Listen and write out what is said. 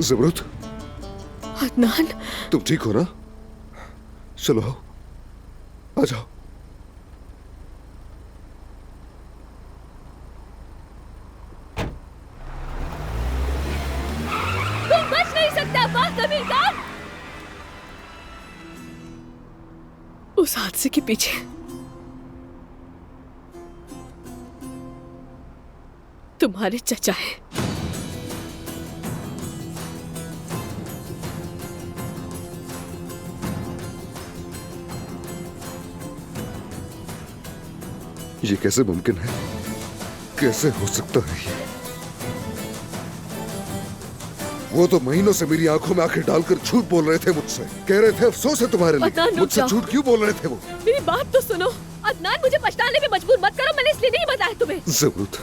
ज़मरुद, अदनान, तुम ठीक हो ना? चलो आओ, आ जाओ। तू बच नहीं सकता बस अमीर खान। उस हादसे के पीछे तुम्हारे चचा हैं। ये कैसे मुमकिन है? कैसे हो सकता है ये? वो तो महीनों से मेरी आंखों में आंखें डालकर झूठ बोल रहे थे मुझसे। कह रहे थे अफसोस है तुम्हारे अदनान, लिए। रुक मुझसे जाओ। झूठ क्यों बोल रहे थे वो? मेरी बात तो सुनो। अदनान, मुझे पछताने में मजबूर मत करो, मैंने इसलिए नहीं बताया तुम्हें। ज़मरुद,